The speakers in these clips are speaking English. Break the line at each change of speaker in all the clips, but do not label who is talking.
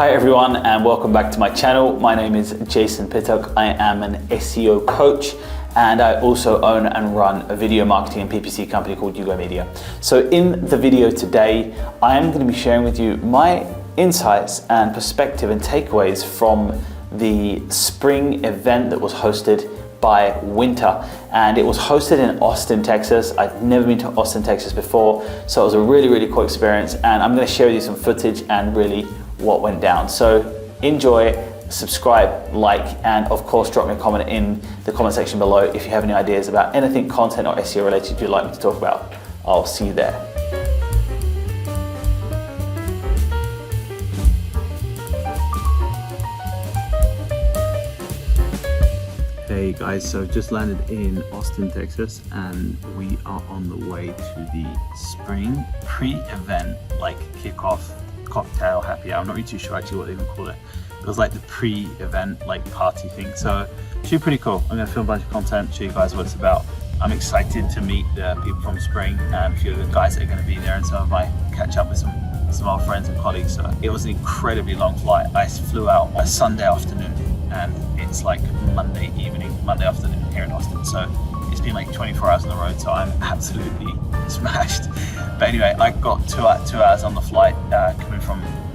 Hi everyone and welcome back to my channel. My name is Jason Pittock. I am an SEO coach and I also own and run a video marketing and PPC company called Yugo Media. So in the video today, I am going to be sharing with you my insights and perspective and takeaways from the Spryng event that was hosted by Wynter, and it was hosted in Austin, Texas. I'd never been to Austin, Texas before, so it was a really cool experience, and I'm going to share with you some footage and really what went down. So enjoy, subscribe, like, and of course drop me a comment in the comment section below if you have any ideas about anything content or SEO related you'd like me to talk about. I'll see you there. Hey guys, so I've just landed in Austin, Texas, and we are on the way to the Spryng pre-event, like kickoff, cocktail, happy hour. I'm not really too sure actually what they even call it. It was like the pre-event, like party thing. So it should be pretty cool. I'm gonna film a bunch of content, show you guys what it's about. I'm excited to meet the people from Spryng and a few of the guys that are gonna be there, and some of my catch up with some old friends and colleagues. So it was an incredibly long flight. I flew out a Sunday afternoon, and it's like Monday afternoon here in Austin. So it's been like 24 hours on the road, so I'm absolutely smashed. But anyway, I got two hours on the flight,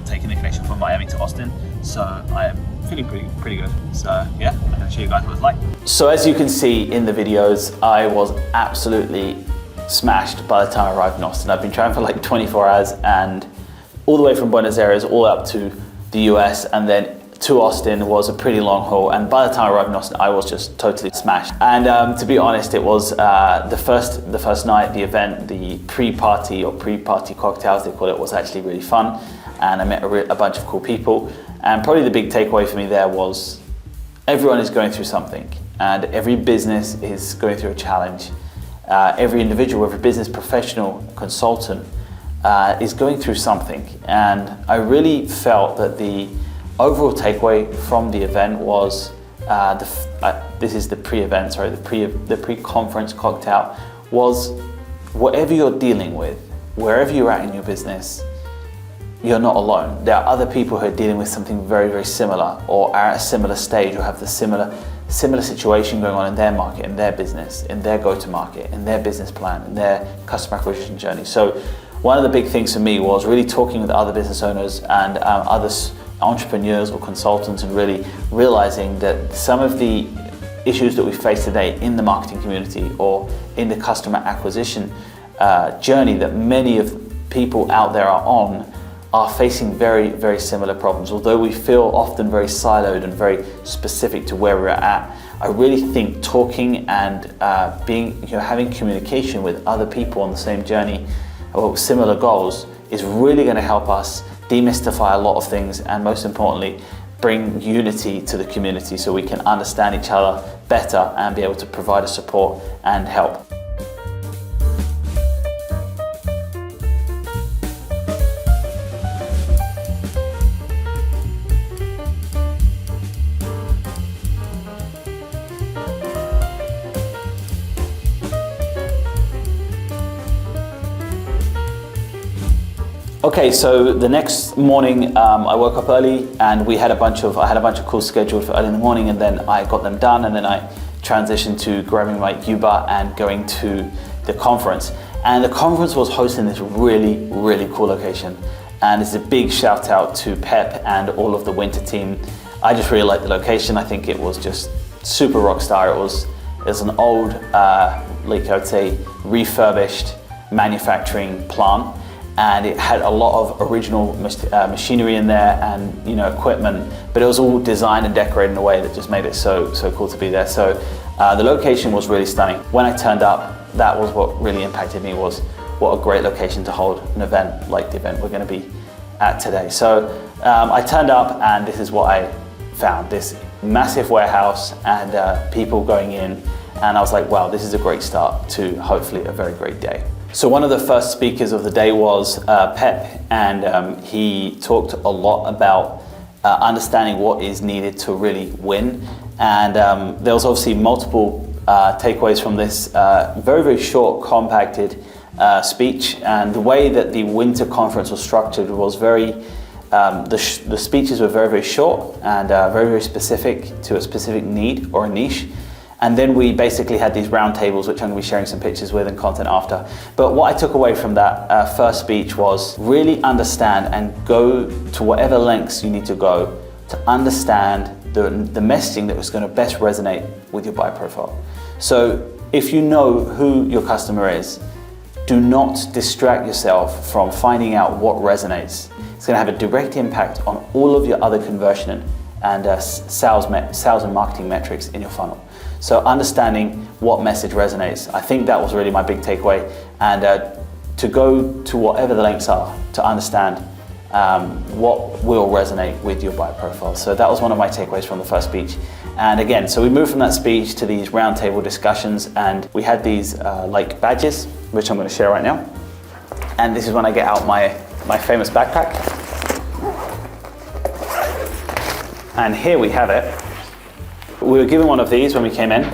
taking the connection from Miami to Austin. So I am feeling pretty good. So yeah, I'm gonna show you guys what it's like. So as you can see in the videos, I was absolutely smashed by the time I arrived in Austin. I've been traveling for like 24 hours and all the way from Buenos Aires all up to the US, and then to Austin was a pretty long haul, and by the time I arrived in Austin I was just totally smashed. And to be honest, it was the first night, the event, the pre-party cocktails they call it, was actually really fun, and I met a bunch of cool people. And probably the big takeaway for me there was everyone is going through something, and every business is going through a challenge. Every individual, every business professional, consultant is going through something, and I really felt that the overall takeaway from the event was, this is the pre-event, sorry, the pre-conference cocktail, was whatever you're dealing with, wherever you're at in your business, you're not alone. There are other people who are dealing with something very similar, or are at a similar stage, or have the similar situation going on in their market, in their business, in their go-to-market, in their business plan, in their customer acquisition journey. So one of the big things for me was really talking with other business owners and other entrepreneurs or consultants, and really realizing that some of the issues that we face today in the marketing community or in the customer acquisition journey that many of people out there are facing very similar problems. Although we feel often very siloed and very specific to where we're at, I really think talking and having communication with other people on the same journey or similar goals is really going to help us demystify a lot of things, and most importantly, bring unity to the community so we can understand each other better and be able to provide a support and help. Okay, so the next morning I woke up early, and I had a bunch of calls scheduled for early in the morning, and then I got them done, and then I transitioned to grabbing my Uber and going to the conference. And the conference was hosted in this really cool location, and it's a big shout out to Pep and all of the Wynter team. I just really liked the location. I think it was just super rock star. It was an old, like I would say, refurbished manufacturing plant, and it had a lot of original machinery in there and equipment, but it was all designed and decorated in a way that just made it so cool to be there. So the location was really stunning. When I turned up, that was what really impacted me, was what a great location to hold an event like the event we're going to be at today. So I turned up, and this is what I found: this massive warehouse and people going in, and I was like, wow, this is a great start to hopefully a very great day. So one of the first speakers of the day was Pep, and he talked a lot about understanding what is needed to really win. And there was obviously multiple takeaways from this very short, compacted speech. And the way that the Wynter conference was structured was very
The speeches were very, very short and very, very specific to a specific need or a niche. And then we basically had these round tables, which I'm going to be sharing some pictures with and content after. But what I took away from that first speech was really understand and go to whatever lengths you need to go to understand the messaging that was going to best resonate with your buyer profile. So if you know who your customer is, do not distract yourself from finding out what resonates. It's going to have a direct impact on all of your other conversion and sales and marketing metrics in your funnel. So understanding what message resonates, I think that was really my big takeaway, and to go to whatever the lengths are to understand what will resonate with your buyer profile. So that was one of my takeaways from the first speech. And again, so we moved from that speech to these roundtable discussions, and we had these like badges, which I'm going to share right now. And this is when I get out my famous backpack. And here we have it. We were given one of these when we came in,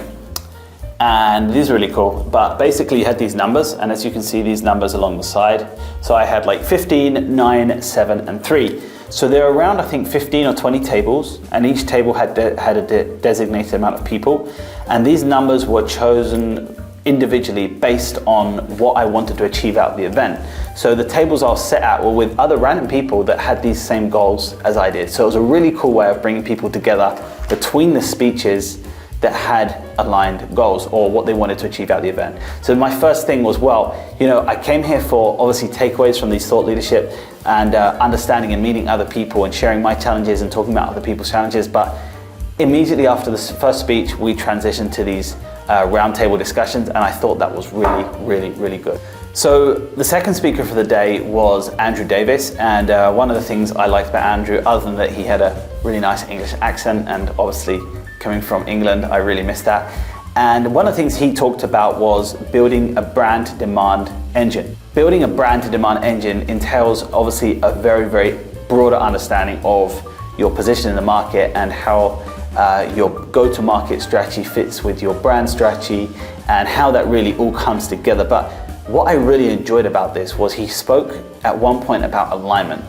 and these are really cool. But basically you had these numbers, and as you can see, these numbers along the side. So I had like 15, 9, 7, and 3. So there are around, I think, 15 or 20 tables, and each table had a designated amount of people. And these numbers were chosen individually based on what I wanted to achieve out of the event. So the tables I was set at were with other random people that had these same goals as I did. So it was a really cool way of bringing people together between the speeches that had aligned goals or what they wanted to achieve out of the event. So my first thing was, well, you know, I came here for obviously takeaways from these thought leadership and understanding and meeting other people and sharing my challenges and talking about other people's challenges. But immediately after the first speech, we transitioned to these roundtable discussions, and I thought that was really, really, really good. So the second speaker for the day was Andrew Davis, and one of the things I liked about Andrew, other than that he had a really nice English accent, and obviously coming from England, I really missed that. And one of the things he talked about was building a brand demand engine. Building a brand demand engine entails obviously a very, very broader understanding of your position in the market and how your go-to-market strategy fits with your brand strategy and how that really all comes together. But what I really enjoyed about this was he spoke at one point about alignment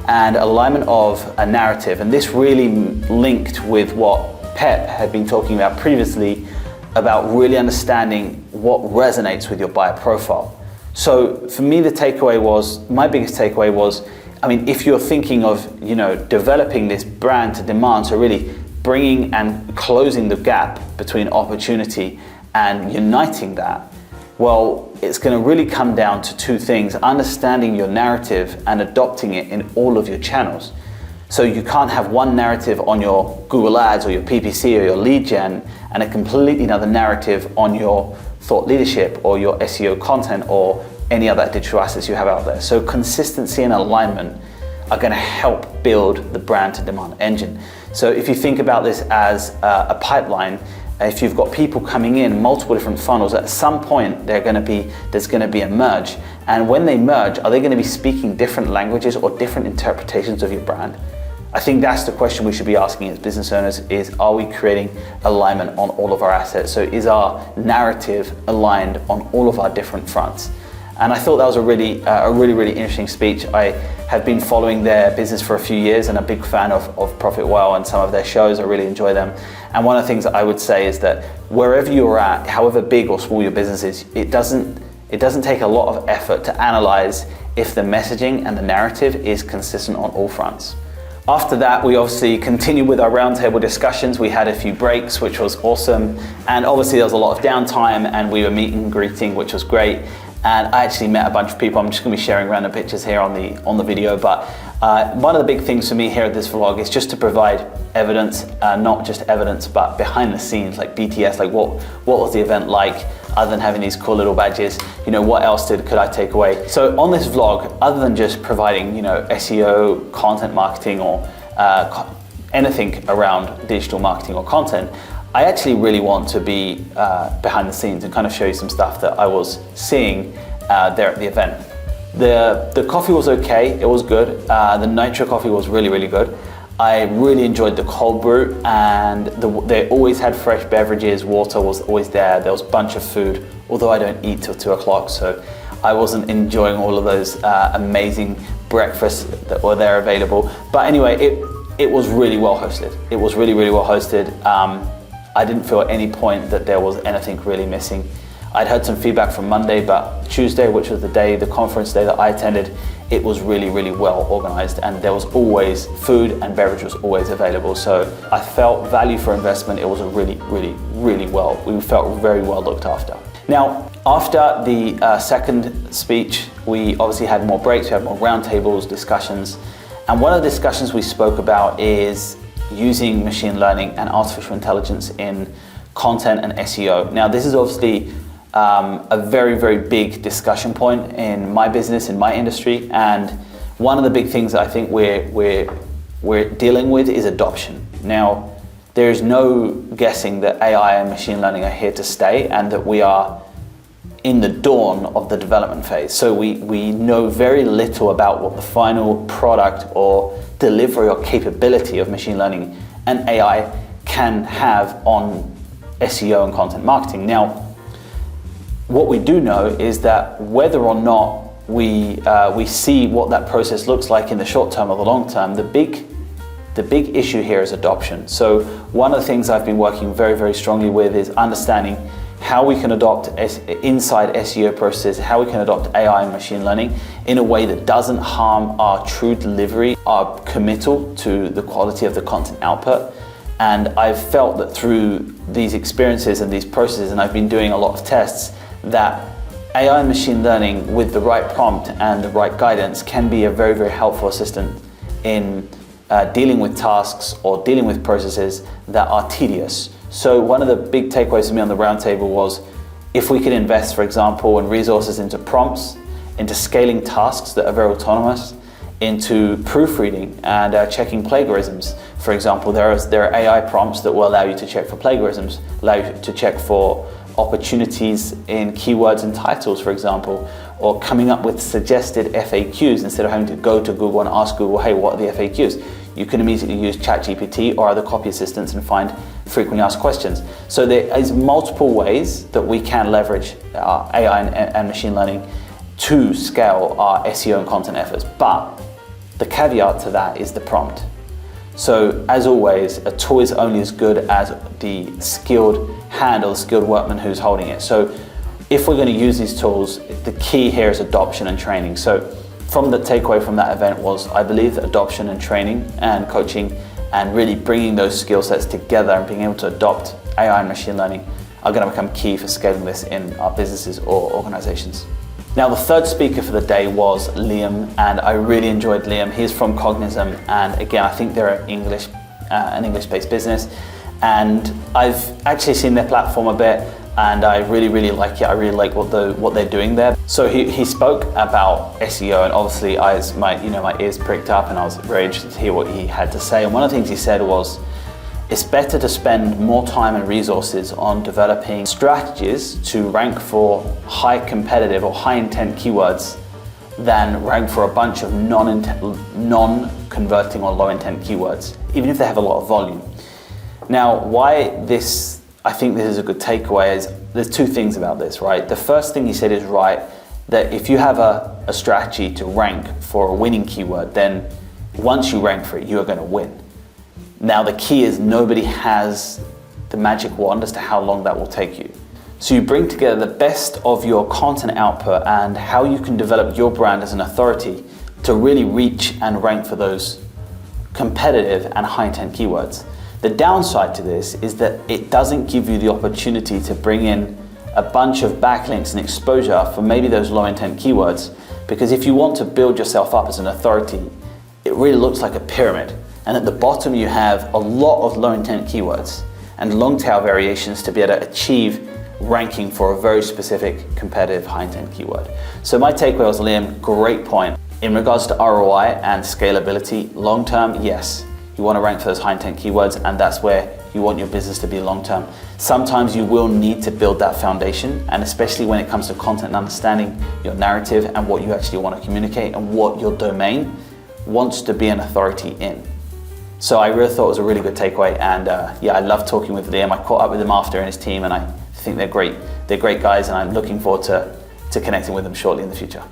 and alignment of a narrative, and this really linked with what Pep had been talking about previously about really understanding what resonates with your buyer profile. So for me, the takeaway was, my biggest takeaway was, I mean, if you're thinking of, you know, developing this brand to demand, so really bringing and closing the gap between opportunity and uniting that, well, it's going to really come down to two things: understanding your narrative and adopting it in all of your channels. So you can't have one narrative on your Google Ads or your PPC or your lead gen and a completely another narrative on your thought leadership or your SEO content or any other digital assets you have out there. So consistency and alignment are going to help build the brand to demand engine. So if you think about this as a pipeline, if you've got people coming in multiple different funnels, at some point there's going to be a merge. And when they merge, are they going to be speaking different languages or different interpretations of your brand? I think that's the question we should be asking as business owners: is, are we creating alignment on all of our assets? So is our narrative aligned on all of our different fronts? And I thought that was a really interesting speech. I have been following their business for a few years and a big fan of ProfitWell and some of their shows. I really enjoy them. And one of the things that I would say is that wherever you're at, however big or small your business is, it doesn't take a lot of effort to analyze if the messaging and the narrative is consistent on all fronts. After that, we obviously continued with our roundtable discussions. We had a few breaks, which was awesome. And obviously there was a lot of downtime and we were meeting and greeting, which was great. And I actually met a bunch of people. I'm just gonna be sharing random pictures here on the video. But one of the big things for me here at this vlog is just to provide evidence, not just evidence, but behind the scenes, like BTS, like what was the event like, other than having these cool little badges, you know, what else could I take away? So on this vlog, other than just providing, you know, SEO, content marketing, or anything around digital marketing or content, I actually really want to be behind the scenes and kind of show you some stuff that I was seeing there at the event. The coffee was okay, it was good. The nitro coffee was really, really good. I really enjoyed the cold brew, and they always had fresh beverages. Water was always there. There was a bunch of food, although I don't eat till 2 o'clock, so I wasn't enjoying all of those amazing breakfasts that were there available. But anyway, it was really well hosted. It was really, really well hosted. I didn't feel at any point that there was anything really missing. I'd heard some feedback from Monday, but Tuesday, which was the conference day that I attended, it was really, really well organized, and there was always food and beverage was always available. So I felt value for investment. It was a really, really, really well. We felt very well looked after. Now, after the second speech, we obviously had more breaks, we had more roundtables, discussions. And one of the discussions we spoke about is using machine learning and artificial intelligence in content and SEO. Now, this is obviously a very, very big discussion point in my business, in my industry. And one of the big things that I think we're dealing with is adoption. Now, there is no guessing that AI and machine learning are here to stay, and that we are in the dawn of the development phase. So we know very little about what the final product or delivery or capability of machine learning and AI can have on SEO and content marketing. Now, what we do know is that whether or not we see what that process looks like in the short term or the long term, the big issue here is adoption. So one of the things I've been working very, very strongly with is understanding how we can adopt inside SEO processes, how we can adopt AI and machine learning in a way that doesn't harm our true delivery, our committal to the quality of the content output. And I've felt that through these experiences and these processes, and I've been doing a lot of tests, that AI and machine learning with the right prompt and the right guidance can be a very, very helpful assistant in dealing with tasks or dealing with processes that are tedious. So one of the big takeaways for me on the roundtable was, if we could invest, for example, in resources into prompts, into scaling tasks that are very autonomous, into proofreading and checking plagiarisms. For example, there are AI prompts that will allow you to check for plagiarisms, allow you to check for opportunities in keywords and titles, for example, or coming up with suggested FAQs instead of having to go to Google and ask Google, hey, what are the FAQs? You can immediately use ChatGPT or other copy assistants and find frequently asked questions. So there is multiple ways that we can leverage AI and machine learning to scale our SEO and content efforts. But the caveat to that is the prompt. So as always, a tool is only as good as the skilled hand or the skilled workman who's holding it. So if we're going to use these tools, the key here is adoption and training. So from the takeaway from that event was, I believe that adoption and training and coaching and really bringing those skill sets together and being able to adopt AI and machine learning are going to become key for scaling this in our businesses or organizations. Now, the third speaker for the day was Liam, and I really enjoyed Liam. He's from Cognism, and again, I think they're an English-based business, and I've actually seen their platform a bit, and I really, really like it. I really like what they're doing there. So he spoke about SEO, and obviously my ears pricked up, and I was very interested to hear what he had to say. And one of the things he said was, it's better to spend more time and resources on developing strategies to rank for high competitive or high intent keywords than rank for a bunch of non-converting or low intent keywords, even if they have a lot of volume. Now, I think this is a good takeaway is there's two things about this, right? The first thing he said is right, that if you have a strategy to rank for a winning keyword, then once you rank for it, you are going to win. Now, the key is nobody has the magic wand as to how long that will take you. So you bring together the best of your content output and how you can develop your brand as an authority to really reach and rank for those competitive and high intent keywords. The downside to this is that it doesn't give you the opportunity to bring in a bunch of backlinks and exposure for maybe those low intent keywords, because if you want to build yourself up as an authority, it really looks like a pyramid. And at the bottom you have a lot of low intent keywords and long tail variations to be able to achieve ranking for a very specific competitive high intent keyword. So my takeaway was, Liam, great point. In regards to ROI and scalability, long term, yes, you want to rank for those high intent keywords, and that's where you want your business to be long term. Sometimes you will need to build that foundation, and especially when it comes to content and understanding your narrative and what you actually want to communicate and what your domain wants to be an authority in. So I really thought it was a really good takeaway, and I love talking with Liam. I caught up with him after and his team, and I think they're great. They're great guys, and I'm looking forward to to connecting with them shortly in the future.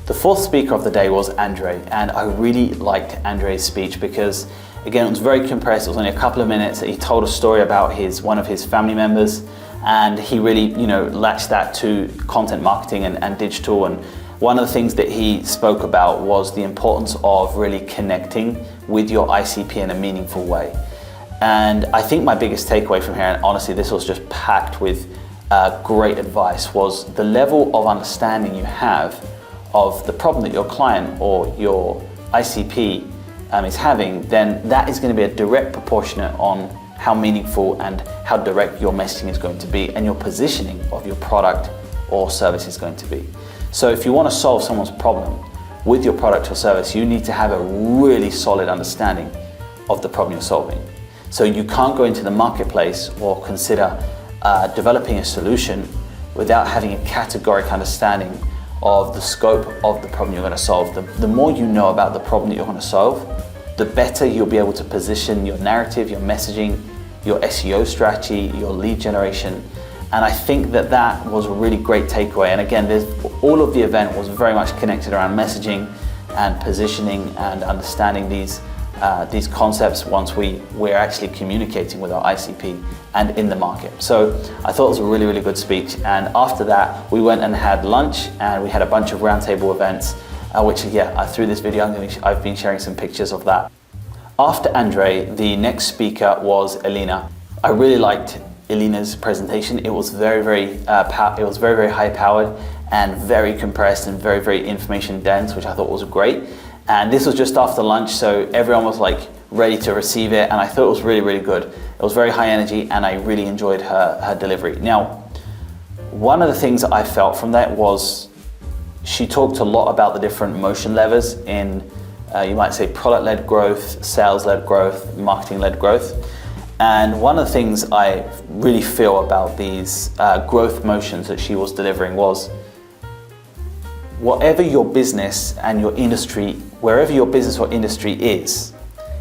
The fourth speaker of the day was Andre, and I really liked Andre's speech because, again, it was very compressed. It was only a couple of minutes. He told a story about one of his family members, and he really, latched that to content marketing and digital. And one of the things that he spoke about was the importance of really connecting with your ICP in a meaningful way. And I think my biggest takeaway from here, and honestly, this was just packed with great advice, was the level of understanding you have of the problem that your client or your ICP is having, then that is going to be a direct proportionate on how meaningful and how direct your messaging is going to be, and your positioning of your product or service is going to be. So if you want to solve someone's problem with your product or service, you need to have a really solid understanding of the problem you're solving. So you can't go into the marketplace or consider developing a solution without having a categoric understanding of the scope of the problem you're going to solve. The more you know about the problem that you're going to solve, the better you'll be able to position your narrative, your messaging, your SEO strategy, your lead generation. And I think that was a really great takeaway. And again, all of the event was very much connected around messaging and positioning and understanding these concepts once we're actually communicating with our ICP and in the market. So I thought it was a really, really good speech. And after that, we went and had lunch, and we had a bunch of roundtable events, which, through this video, I've been sharing some pictures of that. After Andre, the next speaker was Elena. I really liked Elena's presentation. It was very, very high powered and very compressed and very, very information dense, which I thought was great. And this was just after lunch, so everyone was like ready to receive it, and I thought it was really, really good. It was very high energy, and I really enjoyed her delivery. Now, one of the things that I felt from that was she talked a lot about the different motion levers in, you might say, product-led growth, sales-led growth, marketing-led growth. And one of the things I really feel about these growth motions that she was delivering was, whatever your business and your industry, wherever your business or industry is,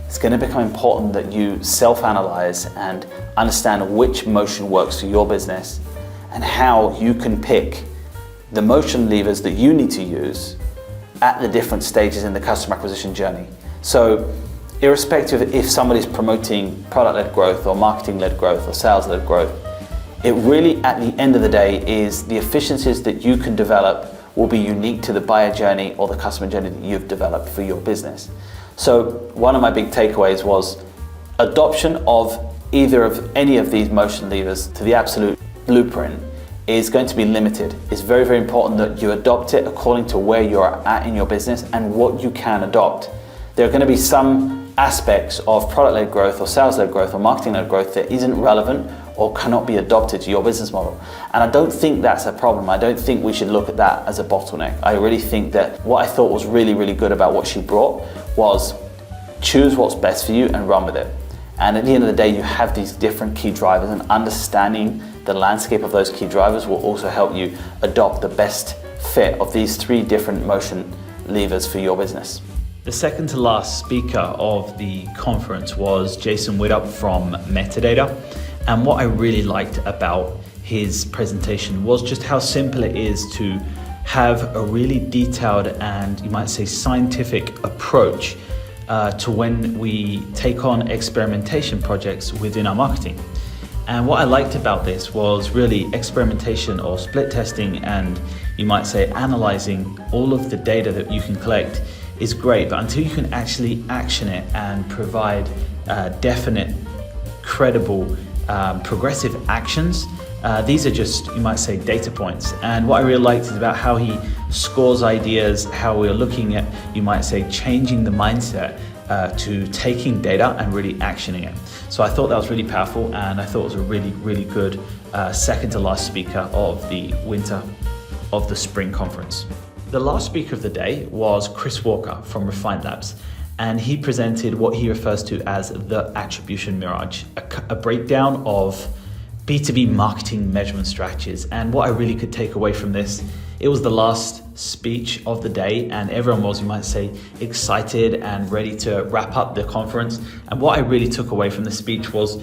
it's going to become important that you self-analyze and understand which motion works for your business and how you can pick the motion levers that you need to use at the different stages in the customer acquisition journey. So irrespective of if somebody's promoting product-led growth or marketing-led growth or sales-led growth, it really, at the end of the day, is the efficiencies that you can develop will be unique to the buyer journey or the customer journey that you've developed for your business. So one of my big takeaways was adoption of either of any of these motion levers to the absolute blueprint is going to be limited. It's very, very important that you adopt it according to where you're at in your business and what you can adopt. There are going to be some aspects of product-led growth or sales-led growth or marketing-led growth that isn't relevant or cannot be adopted to your business model. And I don't think that's a problem. I don't think we should look at that as a bottleneck. I really think that what I thought was really, really good about what she brought was choose what's best for you and run with it. And at the end of the day, you have these different key drivers, and understanding the landscape of those key drivers will also help you adopt the best fit of these three different motion levers for your business.
The second to last speaker of the conference was Jason Wynter from MetaData. And what I really liked about his presentation was just how simple it is to have a really detailed and, you might say, scientific approach to when we take on experimentation projects within our marketing. And what I liked about this was really experimentation or split testing, and you might say analyzing all of the data that you can collect is great, but until you can actually action it and provide definite, credible, progressive actions, these are just, you might say, data points. And what I really liked is about how he scores ideas, how we're looking at, you might say, changing the mindset to taking data and really actioning it. So I thought that was really powerful, and I thought it was a really, really good second to last speaker of the Wynter of the Spryng conference. The last speaker of the day was Chris Walker from Refined Labs, and he presented what he refers to as the attribution mirage, a breakdown of B2B marketing measurement strategies. And what I really could take away from this, it was the last speech of the day, and everyone was, you might say, excited and ready to wrap up the conference. And what I really took away from the speech was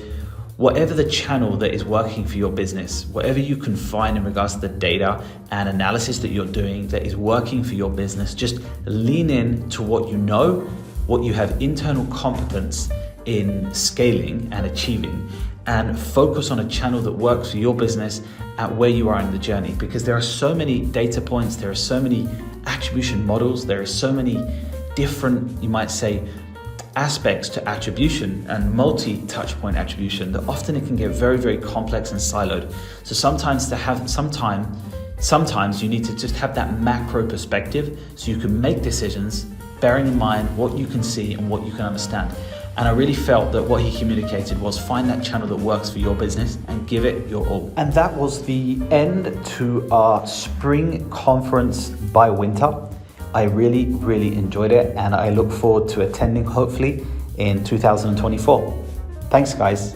whatever the channel that is working for your business, whatever you can find in regards to the data and analysis that you're doing that is working for your business, just lean in to what you know, what you have internal competence in scaling and achieving, and focus on a channel that works for your business at where you are in the journey. Because there are so many data points, there are so many attribution models, there are so many different, you might say, aspects to attribution and multi-touch point attribution that often it can get very, very complex and siloed. So sometimes you need to just have that macro perspective so you can make decisions bearing in mind what you can see and what you can understand. And I really felt that what he communicated was find that channel that works for your business and give it your all. And that was the end to our Spryng conference by Wynter. I really, really enjoyed it, and I look forward to attending hopefully in 2024. Thanks, guys.